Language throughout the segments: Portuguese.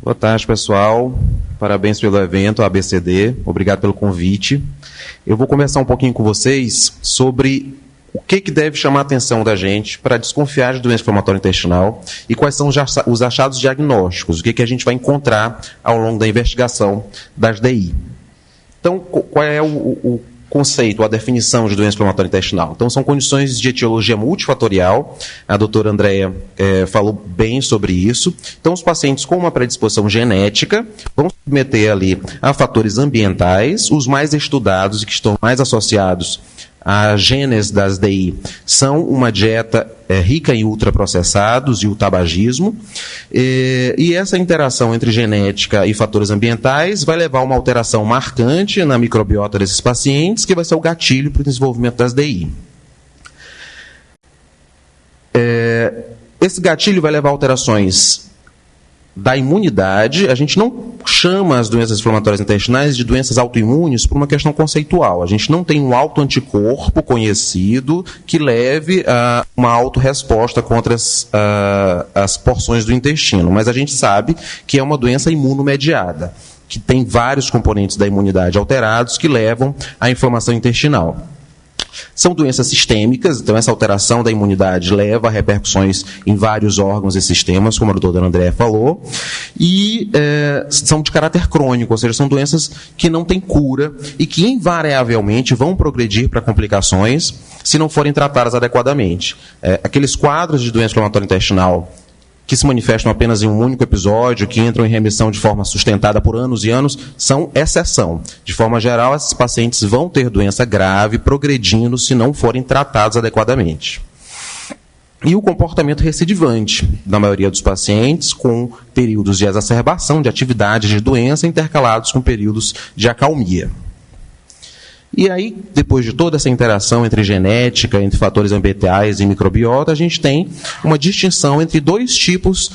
Boa tarde, pessoal. Parabéns pelo evento, ABCD. Obrigado pelo convite. Eu vou conversar um pouquinho com vocês sobre o que deve chamar a atenção da gente para desconfiar de doença inflamatória intestinal e quais são os achados diagnósticos, o que a gente vai encontrar ao longo da investigação das DI. Então, qual é o conceito, a definição de doença inflamatória intestinal? Então, são condições de etiologia multifatorial. A doutora Andréa falou bem sobre isso. Então, os pacientes com uma predisposição genética vão se submeter ali a fatores ambientais. Os mais estudados e que estão mais associados à gênese das DI são uma dieta rica em ultraprocessados e o tabagismo. E essa interação entre genética e fatores ambientais vai levar a uma alteração marcante na microbiota desses pacientes, que vai ser o gatilho para o desenvolvimento das DI. Esse gatilho vai levar a alterações da imunidade. A gente não chama as doenças inflamatórias intestinais de doenças autoimunes por uma questão conceitual. A gente não tem um autoanticorpo conhecido que leve a uma autorresposta contra as porções do intestino, mas a gente sabe que é uma doença imunomediada, que tem vários componentes da imunidade alterados que levam à inflamação intestinal. São doenças sistêmicas, então essa alteração da imunidade leva a repercussões em vários órgãos e sistemas, como a doutora Andréa falou, e são de caráter crônico, ou seja, são doenças que não têm cura e que invariavelmente vão progredir para complicações se não forem tratadas adequadamente. Aqueles quadros de doença inflamatória intestinal que se manifestam apenas em um único episódio, que entram em remissão de forma sustentada por anos e anos, são exceção. De forma geral, esses pacientes vão ter doença grave, progredindo se não forem tratados adequadamente. E o comportamento recidivante da maioria dos pacientes, com períodos de exacerbação de atividade de doença intercalados com períodos de acalmia. E aí, depois de toda essa interação entre genética, entre fatores ambientais e microbiota, a gente tem uma distinção entre dois tipos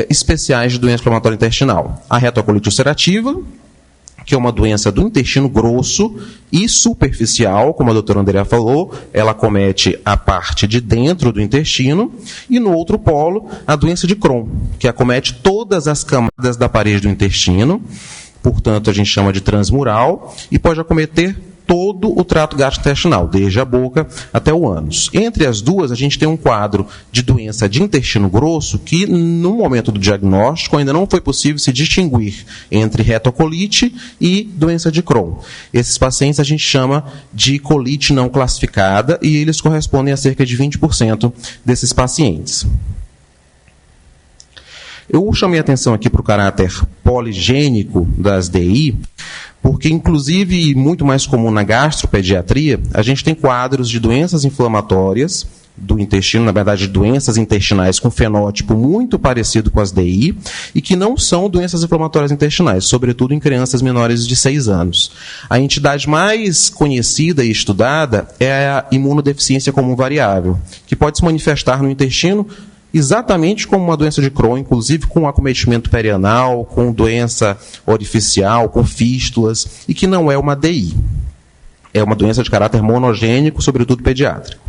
especiais de doença inflamatória intestinal. A retocolite ulcerativa, que é uma doença do intestino grosso e superficial, como a doutora Andréa falou, ela acomete a parte de dentro do intestino, e no outro polo, a doença de Crohn, que acomete todas as camadas da parede do intestino, portanto a gente chama de transmural, e pode acometer todo o trato gastrointestinal, desde a boca até o ânus. Entre as duas, a gente tem um quadro de doença de intestino grosso que, no momento do diagnóstico, ainda não foi possível se distinguir entre retocolite e doença de Crohn. Esses pacientes a gente chama de colite não classificada e eles correspondem a cerca de 20% desses pacientes. Eu chamei a atenção aqui para o caráter poligênico das DI, porque, inclusive, e muito mais comum na gastropediatria, a gente tem quadros de doenças inflamatórias do intestino, na verdade, doenças intestinais com fenótipo muito parecido com as DI, e que não são doenças inflamatórias intestinais, sobretudo em crianças menores de 6 anos. A entidade mais conhecida e estudada é a imunodeficiência comum variável, que pode se manifestar no intestino exatamente como uma doença de Crohn, inclusive com acometimento perianal, com doença orificial, com fístulas, e que não é uma DI. É uma doença de caráter monogênico, sobretudo pediátrico.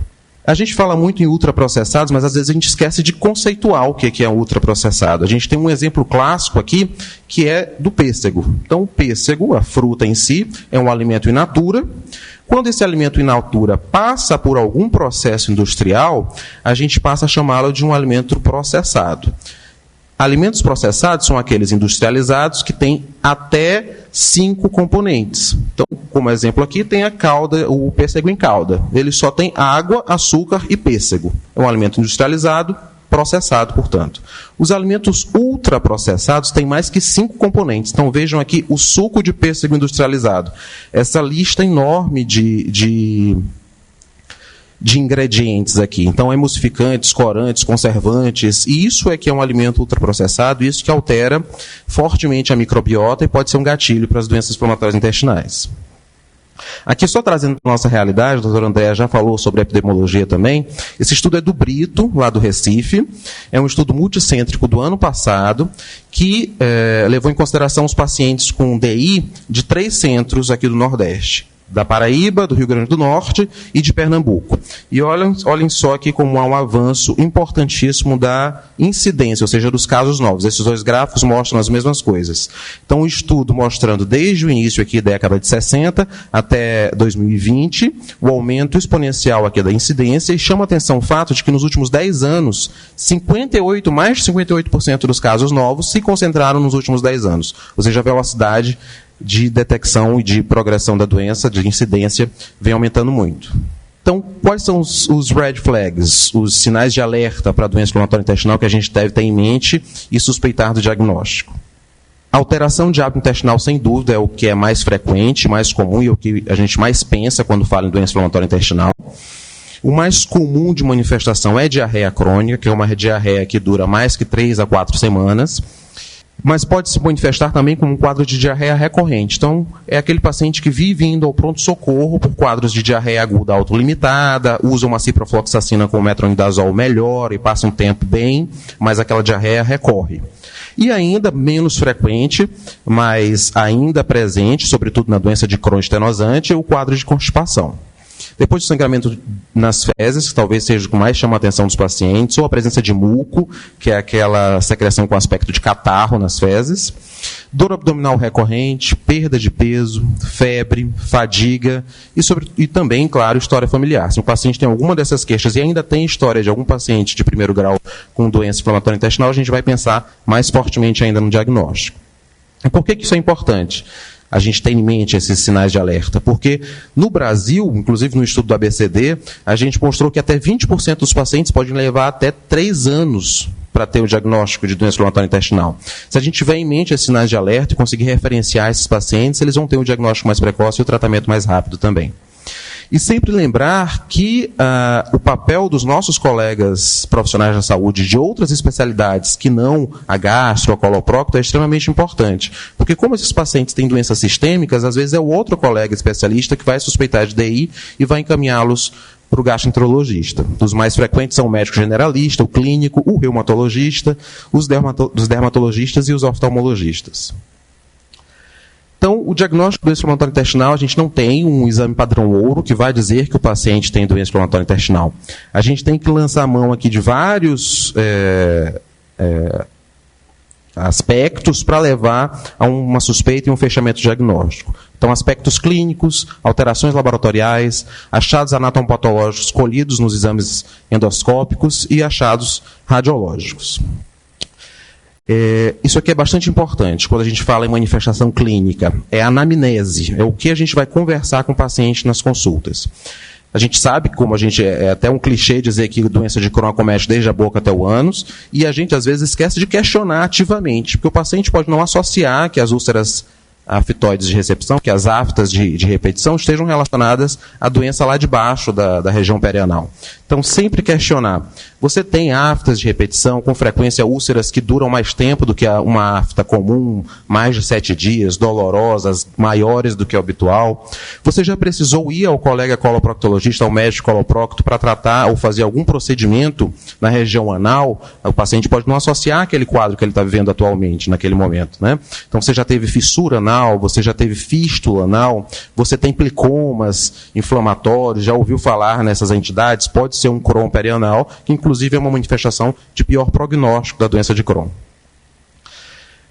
A gente fala muito em ultraprocessados, mas às vezes a gente esquece de conceituar o que é ultraprocessado. A gente tem um exemplo clássico aqui, que é do pêssego. Então, o pêssego, a fruta em si, é um alimento in natura. Quando esse alimento in natura passa por algum processo industrial, a gente passa a chamá-lo de um alimento processado. Alimentos processados são aqueles industrializados que têm até 5 componentes. Então, como exemplo aqui, tem a calda, o pêssego em calda. Ele só tem água, açúcar e pêssego. É um alimento industrializado, processado, portanto. Os alimentos ultraprocessados têm mais que 5 componentes. Então, vejam aqui o suco de pêssego industrializado. Essa lista enorme de ingredientes aqui. Então, emulsificantes, corantes, conservantes, e isso é que é um alimento ultraprocessado, isso que altera fortemente a microbiota e pode ser um gatilho para as doenças inflamatórias intestinais. Aqui, só trazendo para a nossa realidade, a doutora Andréa já falou sobre epidemiologia também. Esse estudo é do Brito, lá do Recife. É um estudo multicêntrico do ano passado, que levou em consideração os pacientes com DI de 3 centros aqui do Nordeste. da Paraíba, do Rio Grande do Norte e de Pernambuco. E olhem só aqui como há um avanço importantíssimo da incidência, ou seja, dos casos novos. Esses dois gráficos mostram as mesmas coisas. Então, um estudo mostrando desde o início aqui, década de 60 até 2020, o aumento exponencial aqui da incidência, e chama atenção o fato de que nos últimos 10 anos, mais de 58% dos casos novos se concentraram nos últimos 10 anos. Ou seja, a velocidade de detecção e de progressão da doença, de incidência, vem aumentando muito. Então, quais são os red flags, os sinais de alerta para a doença inflamatória intestinal que a gente deve ter em mente e suspeitar do diagnóstico? A alteração de hábito intestinal, sem dúvida, é o que é mais frequente, mais comum e o que a gente mais pensa quando fala em doença inflamatória intestinal. O mais comum de manifestação é diarreia crônica, que é uma diarreia que dura mais que 3 a 4 semanas, mas pode se manifestar também como um quadro de diarreia recorrente. Então, é aquele paciente que vive indo ao pronto-socorro por quadros de diarreia aguda autolimitada, usa uma ciprofloxacina com metronidazol, melhora e passa um tempo bem, mas aquela diarreia recorre. E ainda menos frequente, mas ainda presente, sobretudo na doença de Crohn estenosante, é o quadro de constipação. Depois do sangramento nas fezes, que talvez seja o que mais chama a atenção dos pacientes, ou a presença de muco, que é aquela secreção com aspecto de catarro nas fezes, dor abdominal recorrente, perda de peso, febre, fadiga e também, claro, história familiar. Se o paciente tem alguma dessas queixas e ainda tem história de algum paciente de primeiro grau com doença inflamatória intestinal, a gente vai pensar mais fortemente ainda no diagnóstico. E por que isso é importante? A gente tem em mente esses sinais de alerta, porque no Brasil, inclusive no estudo do ABCD, a gente mostrou que até 20% dos pacientes podem levar até 3 anos para ter o diagnóstico de doença inflamatória intestinal. Se a gente tiver em mente esses sinais de alerta e conseguir referenciar esses pacientes, eles vão ter o diagnóstico mais precoce e o tratamento mais rápido também. E sempre lembrar que o papel dos nossos colegas profissionais da saúde de outras especialidades que não a gastro, a coloprocto, é extremamente importante. Porque como esses pacientes têm doenças sistêmicas, às vezes é o outro colega especialista que vai suspeitar de DI e vai encaminhá-los para o gastroenterologista. Os mais frequentes são o médico generalista, o clínico, o reumatologista, os dermatologistas e os oftalmologistas. Então, o diagnóstico de doença inflamatória intestinal, a gente não tem um exame padrão ouro que vai dizer que o paciente tem doença inflamatória intestinal. A gente tem que lançar a mão aqui de vários aspectos para levar a uma suspeita e um fechamento diagnóstico. Então, aspectos clínicos, alterações laboratoriais, achados anatomopatológicos colhidos nos exames endoscópicos e achados radiológicos. Isso aqui é bastante importante quando a gente fala em manifestação clínica. É a anamnese, é o que a gente vai conversar com o paciente nas consultas. A gente sabe, como é até um clichê dizer que a doença de Crohn acomete desde a boca até o ânus, e a gente às vezes esquece de questionar ativamente, porque o paciente pode não associar que as úlceras aftoides de recepção, que as aftas de repetição estejam relacionadas à doença lá de baixo da região perianal. Então, sempre questionar. Você tem aftas de repetição, com frequência úlceras que duram mais tempo do que uma afta comum, mais de 7 dias, dolorosas, maiores do que o habitual. Você já precisou ir ao colega coloproctologista, ao médico coloprocto, para tratar ou fazer algum procedimento na região anal? O paciente pode não associar aquele quadro que ele está vivendo atualmente, naquele momento, né? Então, você já teve fissura anal, você já teve fístula anal, você tem plicomas inflamatórios, já ouviu falar nessas entidades? Pode ser um Crohn perianal, que inclusive é uma manifestação de pior prognóstico da doença de Crohn.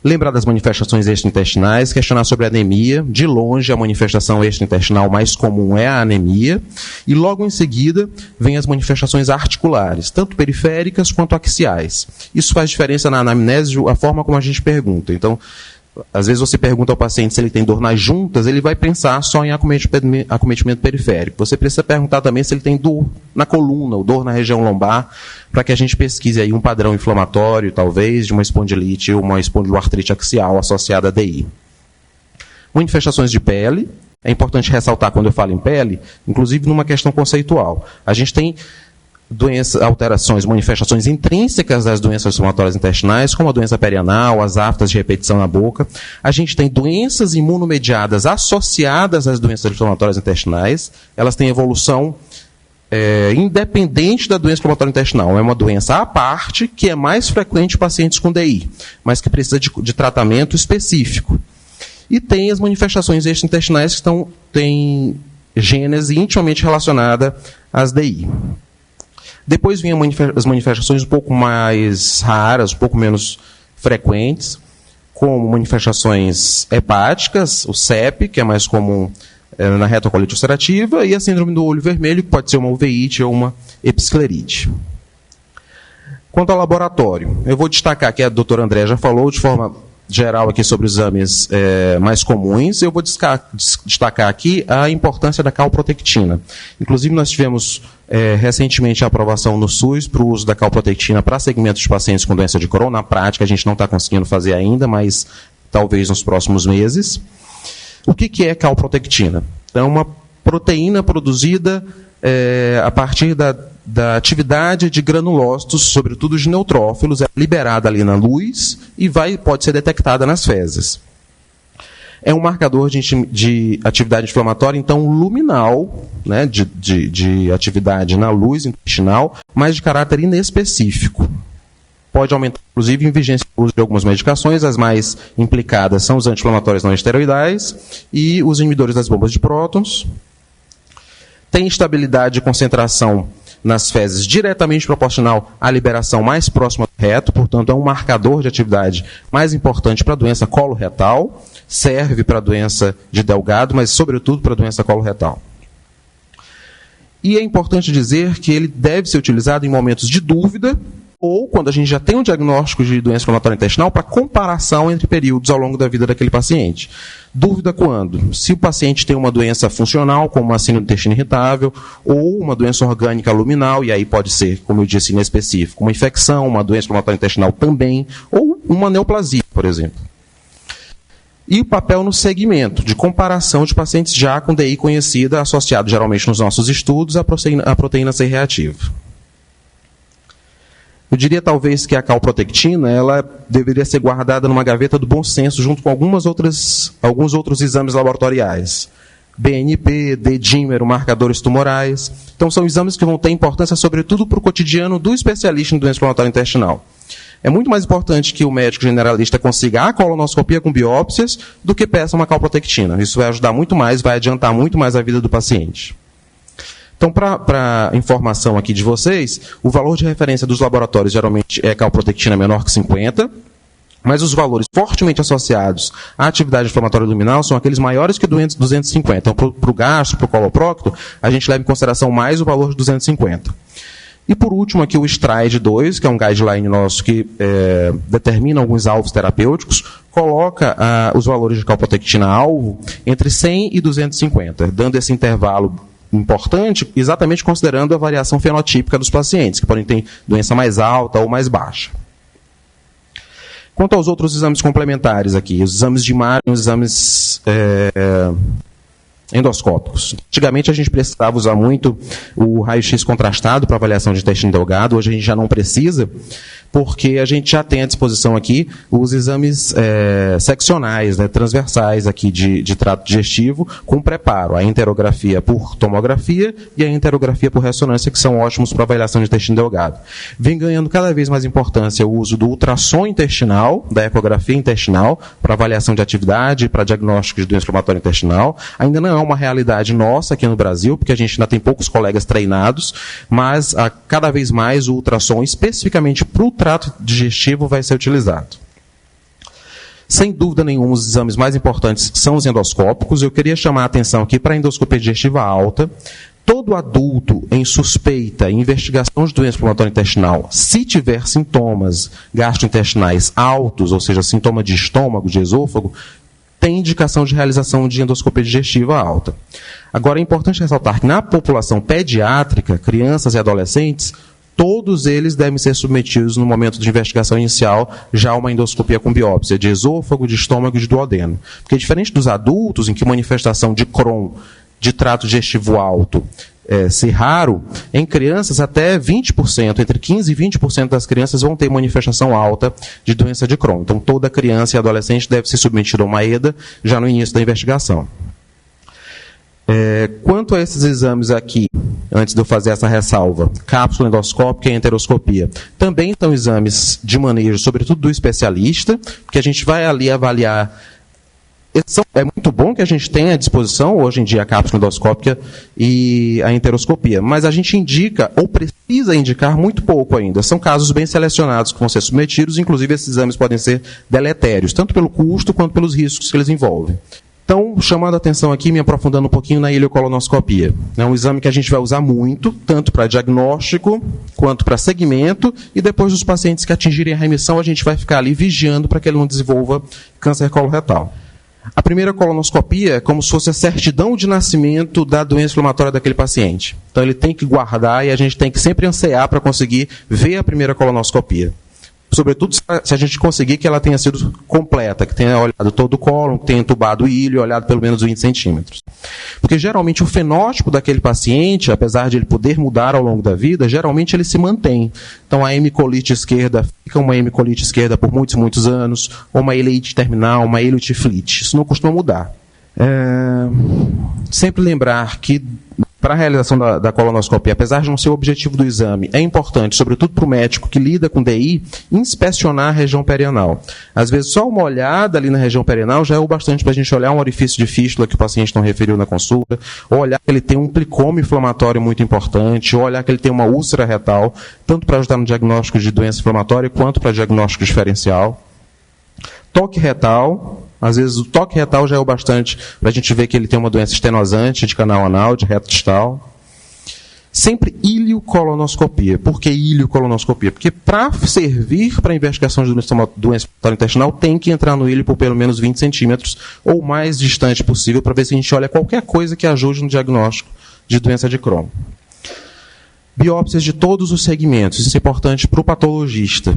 Lembrar das manifestações extraintestinais, questionar sobre a anemia. De longe, a manifestação extraintestinal mais comum é a anemia. E logo em seguida, vem as manifestações articulares, tanto periféricas quanto axiais. Isso faz diferença na anamnese, a forma como a gente pergunta. Então, às vezes você pergunta ao paciente se ele tem dor nas juntas, ele vai pensar só em acometimento periférico. Você precisa perguntar também se ele tem dor na coluna, ou dor na região lombar, para que a gente pesquise aí um padrão inflamatório, talvez, de uma espondilite ou uma espondiloartrite axial associada a DI. Manifestações de pele. É importante ressaltar quando eu falo em pele, inclusive numa questão conceitual. A gente tem alterações, manifestações intrínsecas das doenças inflamatórias intestinais, como a doença perianal, as aftas de repetição na boca. A gente tem doenças imunomediadas associadas às doenças inflamatórias intestinais. Elas têm evolução independente da doença inflamatória intestinal. É uma doença à parte, que é mais frequente em pacientes com DI, mas que precisa de tratamento específico. E tem as manifestações extraintestinais que têm gênese intimamente relacionada às DI. Depois vinham as manifestações um pouco mais raras, um pouco menos frequentes, como manifestações hepáticas, o CEP, que é mais comum na retocolite ulcerativa, e a síndrome do olho vermelho, que pode ser uma uveíte ou uma episclerite. Quanto ao laboratório, eu vou destacar que a doutora André já falou de forma geral aqui sobre os exames mais comuns. Eu vou destacar aqui a importância da calprotectina. Inclusive, nós tivemos recentemente a aprovação no SUS para o uso da calprotectina para segmentos de pacientes com doença de Crohn. Na prática, a gente não está conseguindo fazer ainda, mas talvez nos próximos meses. O que é calprotectina? É uma proteína produzida a partir da atividade de granulócitos, sobretudo de neutrófilos, é liberada ali na luz e pode ser detectada nas fezes. É um marcador de atividade inflamatória, então, luminal, né, de atividade na luz intestinal, mas de caráter inespecífico. Pode aumentar, inclusive, em vigência do uso de algumas medicações. As mais implicadas são os anti-inflamatórios não esteroidais e os inibidores das bombas de prótons. Tem estabilidade de concentração nas fezes diretamente proporcional à liberação mais próxima do reto, portanto, é um marcador de atividade mais importante para a doença coloretal, serve para a doença de Delgado, mas, sobretudo, para a doença coloretal. E é importante dizer que ele deve ser utilizado em momentos de dúvida ou quando a gente já tem um diagnóstico de doença inflamatória intestinal para comparação entre períodos ao longo da vida daquele paciente. Dúvida quando? Se o paciente tem uma doença funcional, como uma síndrome do intestino irritável, ou uma doença orgânica luminal, e aí pode ser, como eu disse, inespecífico, uma infecção, uma doença inflamatória intestinal também, ou uma neoplasia, por exemplo. E o papel no segmento, de comparação de pacientes já com DI conhecida, associado geralmente nos nossos estudos à proteína C reativa. Eu diria talvez que a calprotectina ela deveria ser guardada numa gaveta do bom senso junto com alguns outros exames laboratoriais. BNP, D-dímero, marcadores tumorais. Então são exames que vão ter importância sobretudo para o cotidiano do especialista em doença inflamatória intestinal. É muito mais importante que o médico generalista consiga a colonoscopia com biópsias do que peça uma calprotectina. Isso vai ajudar muito mais, vai adiantar muito mais a vida do paciente. Então, para informação aqui de vocês, o valor de referência dos laboratórios geralmente é calprotectina menor que 50, mas os valores fortemente associados à atividade inflamatória luminal são aqueles maiores que 250. Então, para o gastro, para o coloprócito, a gente leva em consideração mais o valor de 250. E, por último, aqui o STRIDE-2, que é um guideline nosso que determina alguns alvos terapêuticos, coloca os valores de calprotectina-alvo entre 100 e 250, dando esse intervalo importante, exatamente considerando a variação fenotípica dos pacientes, que podem ter doença mais alta ou mais baixa. Quanto aos outros exames complementares aqui, os exames de imagem, os exames endoscópicos. Antigamente a gente precisava usar muito o raio-x contrastado para avaliação de intestino delgado, hoje a gente já não precisa, porque a gente já tem à disposição aqui os exames seccionais, né, transversais aqui de trato digestivo, com preparo, a enterografia por tomografia e a enterografia por ressonância, que são ótimos para avaliação de intestino delgado. Vem ganhando cada vez mais importância o uso do ultrassom intestinal, da ecografia intestinal, para avaliação de atividade, para diagnóstico de doença inflamatória intestinal. Ainda não é uma realidade nossa aqui no Brasil, porque a gente ainda tem poucos colegas treinados, mas cada vez mais o ultrassom, especificamente para o trato digestivo, vai ser utilizado. Sem dúvida nenhuma, os exames mais importantes são os endoscópicos. Eu queria chamar a atenção aqui para a endoscopia digestiva alta. Todo adulto em suspeita e investigação de doença inflamatória intestinal, se tiver sintomas gastrointestinais altos, ou seja, sintoma de estômago, de esôfago, tem indicação de realização de endoscopia digestiva alta. Agora, é importante ressaltar que na população pediátrica, crianças e adolescentes, todos eles devem ser submetidos no momento de investigação inicial já a uma endoscopia com biópsia de esôfago, de estômago e de duodeno. Porque diferente dos adultos, em que manifestação de Crohn, de trato digestivo alto, ser raro, em crianças até 20%, entre 15% e 20% das crianças vão ter manifestação alta de doença de Crohn. Então toda criança e adolescente deve ser submetida a uma EDA já no início da investigação. Quanto a esses exames aqui, antes de eu fazer essa ressalva, cápsula endoscópica e enteroscopia, também são exames de manejo, sobretudo do especialista, porque a gente vai ali avaliar É muito bom que a gente tenha à disposição, hoje em dia, a cápsula endoscópica e a enteroscopia, mas a gente indica, ou precisa indicar, muito pouco ainda. São casos bem selecionados que vão ser submetidos, inclusive esses exames podem ser deletérios, tanto pelo custo quanto pelos riscos que eles envolvem. Então, chamando a atenção aqui, me aprofundando um pouquinho na ileocolonoscopia. É um exame que a gente vai usar muito, tanto para diagnóstico, quanto para segmento, e depois dos pacientes que atingirem a remissão, a gente vai ficar ali vigiando para que ele não desenvolva câncer coloretal. A primeira colonoscopia é como se fosse a certidão de nascimento da doença inflamatória daquele paciente. Então, ele tem que guardar e a gente tem que sempre ansiar para conseguir ver a primeira colonoscopia. Sobretudo se a gente conseguir que ela tenha sido completa, que tenha olhado todo o cólon, que tenha entubado o ilho e olhado pelo menos 20 centímetros. Porque geralmente o fenótipo daquele paciente, apesar de ele poder mudar ao longo da vida, geralmente ele se mantém. Então a hemicolite esquerda fica uma hemicolite esquerda por muitos, muitos anos, ou uma ileite terminal, uma ileotiflite. Isso não costuma mudar. Sempre lembrar que para a realização da colonoscopia, apesar de não ser o objetivo do exame, é importante, sobretudo para o médico que lida com DI, inspecionar a região perianal. Às vezes, só uma olhada ali na região perianal já é o bastante para a gente olhar um orifício de fístula que o paciente não referiu na consulta, ou olhar que ele tem um plicoma inflamatório muito importante, ou olhar que ele tem uma úlcera retal, tanto para ajudar no diagnóstico de doença inflamatória, quanto para diagnóstico diferencial. Toque retal. Às vezes o toque retal já é o bastante para a gente ver que ele tem uma doença estenosante de canal anal, de reto distal. Sempre ileocolonoscopia. Por que ileocolonoscopia? Porque para servir para a investigação de doença inflamatória intestinal, tem que entrar no ilho por pelo menos 20 centímetros ou mais distante possível para ver se a gente olha qualquer coisa que ajude no diagnóstico de doença de Crohn. Biópsias de todos os segmentos. Isso é importante para o patologista.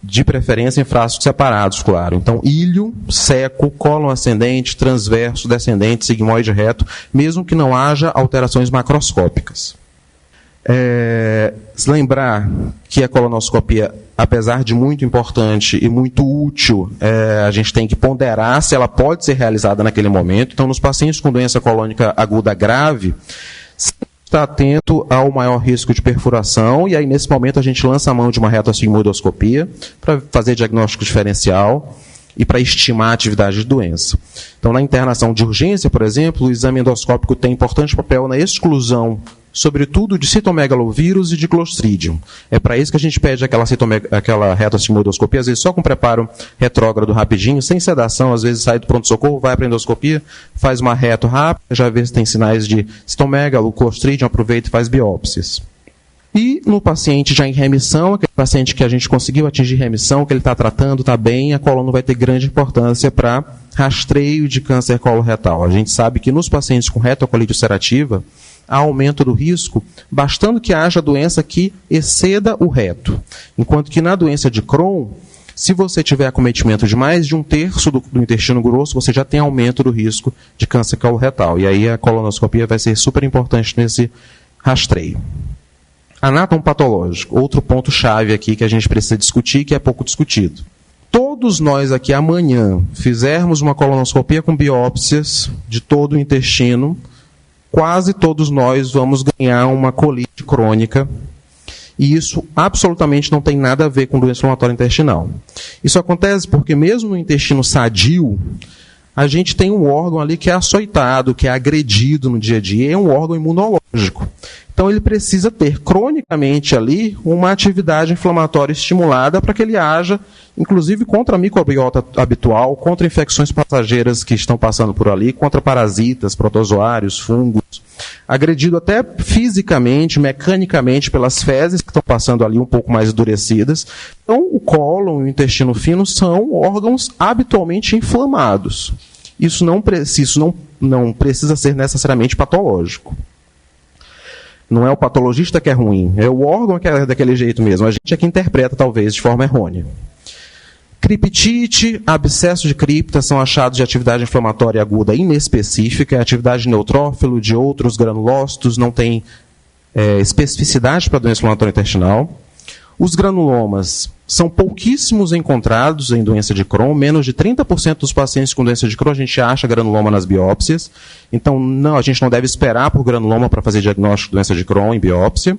De preferência em frascos separados, claro. Então, ilho, seco, cólon ascendente, transverso, descendente, sigmoide reto, mesmo que não haja alterações macroscópicas. Lembrar que a colonoscopia, apesar de muito importante e muito útil, a gente tem que ponderar se ela pode ser realizada naquele momento. Então, nos pacientes com doença colônica aguda grave, está atento ao maior risco de perfuração, e aí nesse momento a gente lança a mão de uma retosigmoidoscopia para fazer diagnóstico diferencial e para estimar a atividade de doença. Então, na internação de urgência, por exemplo, o exame endoscópico tem importante papel na exclusão, sobretudo de citomegalovírus e de Clostridium. É para isso que a gente pede aquela retosigmoidoscopia, às vezes só com preparo retrógrado rapidinho, sem sedação, às vezes sai do pronto-socorro, vai para a endoscopia, faz uma reto rápida, já vê se tem sinais de citomegalo, Clostridium, aproveita e faz biópsias. E no paciente já em remissão, aquele paciente que a gente conseguiu atingir remissão, que ele está tratando, está bem, a coluna vai ter grande importância para rastreio de câncer coloretal. A gente sabe que nos pacientes com retocolite ulcerativa, há aumento do risco, bastando que haja doença que exceda o reto. Enquanto que na doença de Crohn, se você tiver acometimento de mais de 1/3 do intestino grosso, você já tem aumento do risco de câncer coloretal. E aí a colonoscopia vai ser super importante nesse rastreio. Anátomo patológico, outro ponto-chave aqui que a gente precisa discutir, que é pouco discutido. Todos nós aqui amanhã fizermos uma colonoscopia com biópsias de todo o intestino, quase todos nós vamos ganhar uma colite crônica, e isso absolutamente não tem nada a ver com doença inflamatória intestinal. Isso acontece porque mesmo no intestino sadio, a gente tem um órgão ali que é açoitado, que é agredido no dia a dia, é um órgão imunológico. Então ele precisa ter cronicamente ali uma atividade inflamatória estimulada para que ele haja, inclusive contra a microbiota habitual, contra infecções passageiras que estão passando por ali, contra parasitas, protozoários, fungos, agredido até fisicamente, mecanicamente pelas fezes que estão passando ali um pouco mais endurecidas. Então o cólon e o intestino fino são órgãos habitualmente inflamados. Isso não precisa ser necessariamente patológico. Não é o patologista que é ruim, é o órgão que é daquele jeito mesmo. A gente é que interpreta, talvez, de forma errônea. Criptite, abscesso de cripta são achados de atividade inflamatória aguda inespecífica, é atividade de neutrófilo, de outros granulócitos, não tem especificidade para a doença inflamatória intestinal. Os granulomas são pouquíssimos encontrados em doença de Crohn, menos de 30% dos pacientes com doença de Crohn a gente acha granuloma nas biópsias, então a gente não deve esperar por granuloma para fazer diagnóstico de doença de Crohn em biópsia.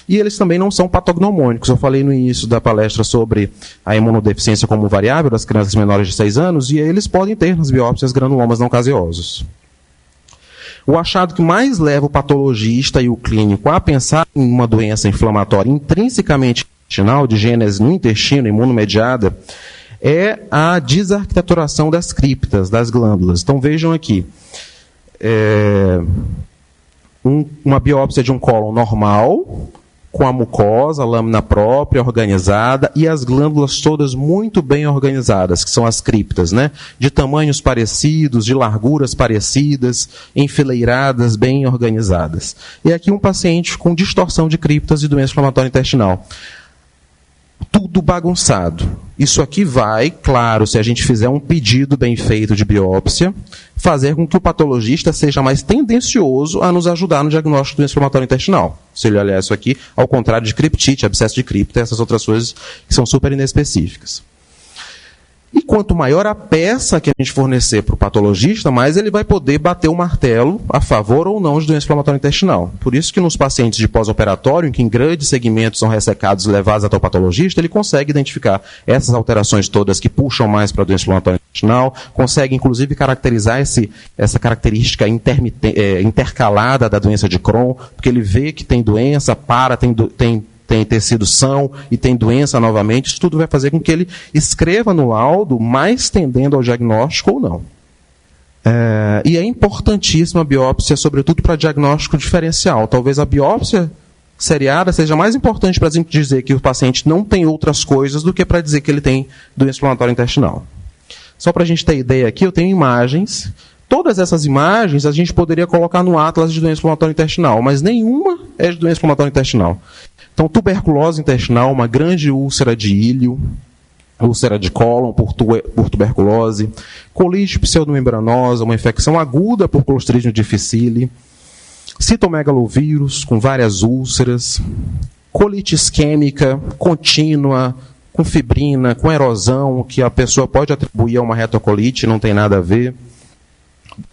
E eles também não são patognomônicos. Eu falei no início da palestra sobre a imunodeficiência como variável das crianças menores de 6 anos, e eles podem ter nas biópsias granulomas não caseosos. O achado que mais leva o patologista e o clínico a pensar em uma doença inflamatória intrinsecamente intestinal, de gênese no intestino, imunomediada, é a desarquiteturação das criptas, das glândulas. Então vejam aqui, uma biópsia de um cólon normal, com a mucosa, a lâmina própria, organizada, e as glândulas todas muito bem organizadas, que são as criptas, né? De tamanhos parecidos, de larguras parecidas, enfileiradas, bem organizadas. E aqui um paciente com distorção de criptas e doença inflamatória intestinal. Tudo bagunçado. Isso aqui vai, claro, se a gente fizer um pedido bem feito de biópsia, fazer com que o patologista seja mais tendencioso a nos ajudar no diagnóstico de doença inflamatória intestinal. Se ele olhar isso aqui, ao contrário de criptite, abscesso de cripta, essas outras coisas que são super inespecíficas. E quanto maior a peça que a gente fornecer para o patologista, mais ele vai poder bater o martelo a favor ou não de doença inflamatória intestinal. Por isso que nos pacientes de pós-operatório, em que em grandes segmentos são ressecados e levados até o patologista, ele consegue identificar essas alterações todas que puxam mais para a doença inflamatória intestinal, consegue inclusive caracterizar essa característica intercalada da doença de Crohn, porque ele vê que tem doença, tem tecido são e tem doença novamente, isso tudo vai fazer com que ele escreva no laudo mais tendendo ao diagnóstico ou não. E é importantíssima a biópsia, sobretudo para diagnóstico diferencial. Talvez a biópsia seriada seja mais importante para a gente dizer que o paciente não tem outras coisas do que para dizer que ele tem doença inflamatória intestinal. Só para a gente ter ideia aqui, eu tenho imagens. Todas essas imagens a gente poderia colocar no atlas de doença inflamatória intestinal, mas nenhuma é de doença inflamatória intestinal. Então, tuberculose intestinal, uma grande úlcera de íleo, úlcera de cólon por tuberculose, colite pseudomembranosa, uma infecção aguda por Clostridium difficile, citomegalovírus com várias úlceras, colite isquêmica contínua, com fibrina, com erosão, que a pessoa pode atribuir a uma retocolite, não tem nada a ver,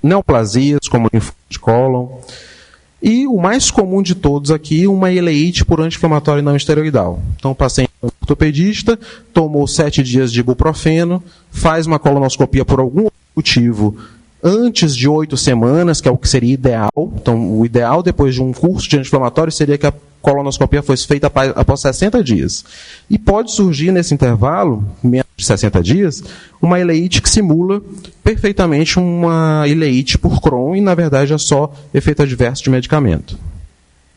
neoplasias como linfoma de cólon, e o mais comum de todos aqui, uma ileite por anti-inflamatório não esteroidal. Então, o paciente ortopedista tomou 7 dias de ibuprofeno, faz uma colonoscopia por algum motivo antes de 8 semanas, que é o que seria ideal. Então, o ideal depois de um curso de anti-inflamatório seria que a colonoscopia fosse feita após 60 dias. E pode surgir nesse intervalo, menos de 60 dias, uma ileite que simula perfeitamente uma ileite por Crohn e, na verdade, é só efeito adverso de medicamento.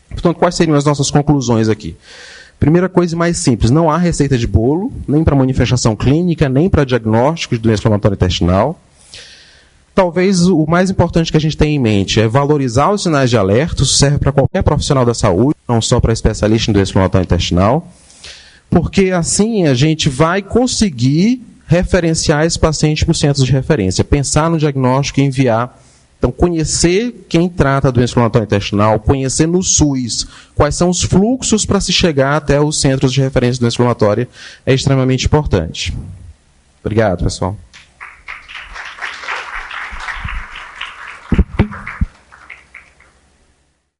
Portanto, quais seriam as nossas conclusões aqui? Primeira coisa mais simples, não há receita de bolo, nem para manifestação clínica, nem para diagnóstico de doença inflamatória intestinal. Talvez o mais importante que a gente tem em mente é valorizar os sinais de alerta, isso serve para qualquer profissional da saúde, não só para especialista em doença inflamatória intestinal, porque assim a gente vai conseguir referenciar esse paciente para os centros de referência, pensar no diagnóstico e enviar. Então, conhecer quem trata a doença inflamatória intestinal, conhecer no SUS quais são os fluxos para se chegar até os centros de referência de doença inflamatória é extremamente importante. Obrigado, pessoal.